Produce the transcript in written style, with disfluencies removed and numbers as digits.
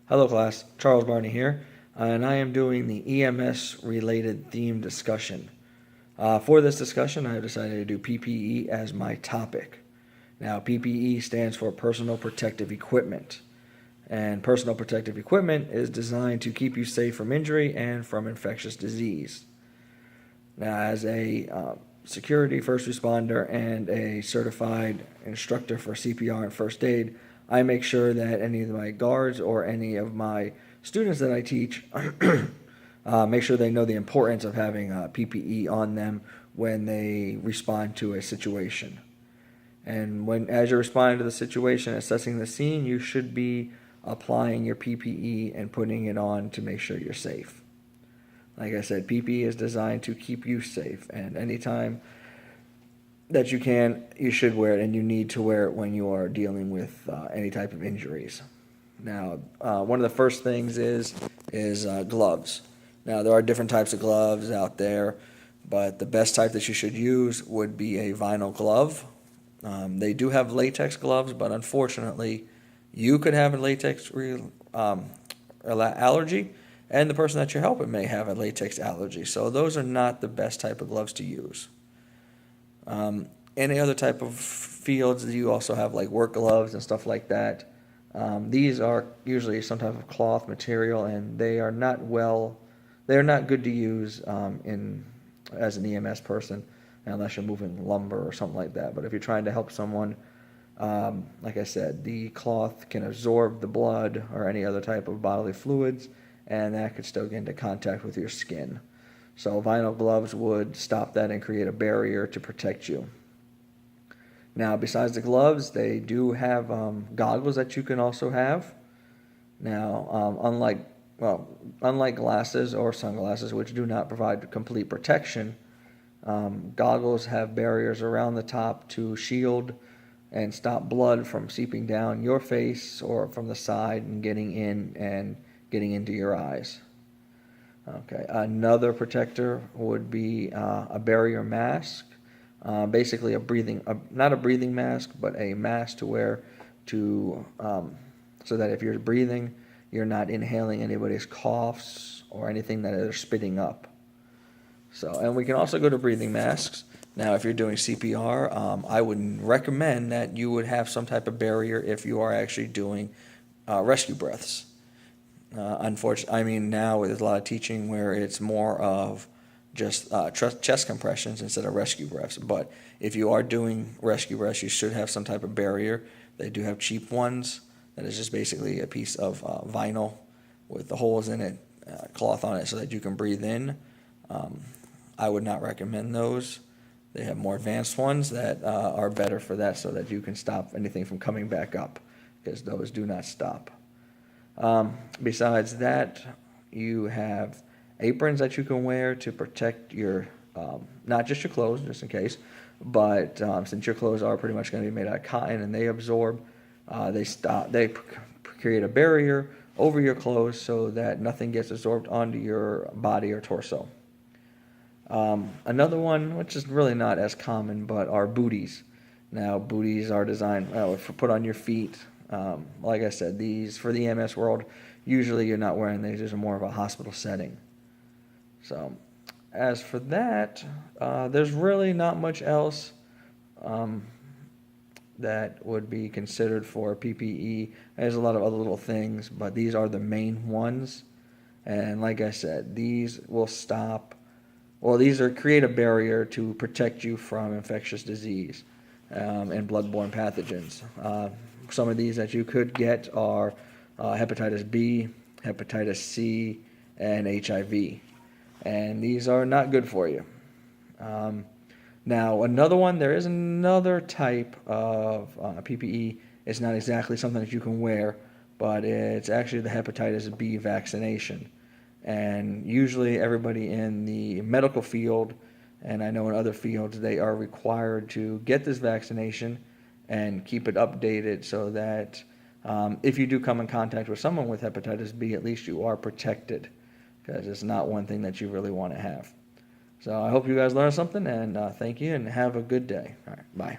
Hello class, Charles Barney here, and I am doing the EMS related theme discussion. For this discussion, I have decided to do PPE as my topic. Now, PPE stands for Personal Protective Equipment, and personal protective equipment is designed to keep you safe from injury and from infectious disease. Now, as a security first responder and a certified instructor for CPR and first aid, I make sure that any of my guards or any of my students that I teach make sure they know the importance of having PPE on them when they respond to a situation. And as you're responding to the situation, assessing the scene, you should be applying your PPE and putting it on to make sure you're safe. Like I said, PPE is designed to keep you safe, and anytime that you can, you should wear it, and you need to wear it when you are dealing with any type of injuries. Now, one of the first things is gloves. Now, there are different types of gloves out there, but the best type that you should use would be a vinyl glove. They do have latex gloves, but unfortunately, you could have a latex allergy, and the person that you're helping may have a latex allergy. So those are not the best type of gloves to use. Any other type of fields, you also have like work gloves and stuff like that. These are usually some type of cloth material, and they are not good to use as an EMS person unless you're moving lumber or something like that. But if you're trying to help someone, like I said, the cloth can absorb the blood or any other type of bodily fluids, and that could still get into contact with your skin. So vinyl gloves would stop that and create a barrier to protect you. Now, besides the gloves, they do have goggles that you can also have. Now, unlike glasses or sunglasses, which do not provide complete protection, goggles have barriers around the top to shield and stop blood from seeping down your face or from the side and getting into your eyes. Okay, another protector would be a barrier mask, basically not a breathing mask, but a mask to wear so that if you're breathing, you're not inhaling anybody's coughs or anything that they're spitting up. So, and we can also go to breathing masks. Now, if you're doing CPR, I would recommend that you would have some type of barrier if you are actually doing rescue breaths. Unfortunately, I mean, now there's a lot of teaching where it's more of just chest compressions instead of rescue breaths. But if you are doing rescue breaths, you should have some type of barrier. They do have cheap ones that is just basically a piece of vinyl with the holes in it, cloth on it, so that you can breathe in. I would not recommend those. They have more advanced ones that are better for that, so that you can stop anything from coming back up, because those do not stop. Besides that, you have aprons that you can wear to protect your, not just your clothes, just in case, but since your clothes are pretty much going to be made out of cotton and they absorb, they create a barrier over your clothes so that nothing gets absorbed onto your body or torso. Another one, which is really not as common, but are booties. Now, booties are designed for put on your feet. Like I said, these for the EMS world, usually you're not wearing these. These are more of a hospital setting. So, as for that, there's really not much else that would be considered for PPE. There's a lot of other little things, but these are the main ones. And like I said, these will create a barrier to protect you from infectious disease and bloodborne pathogens. Some of these that you could get are hepatitis B, hepatitis C, and HIV. And these are not good for you. Now, there is another type of PPE. It's not exactly something that you can wear, but it's actually the hepatitis B vaccination. And usually everybody in the medical field, and I know in other fields, they are required to get this vaccination and keep it updated so that if you do come in contact with someone with hepatitis B, at least you are protected, because it's not one thing that you really want to have. So I hope you guys learned something, and thank you, and have a good day. All right, bye.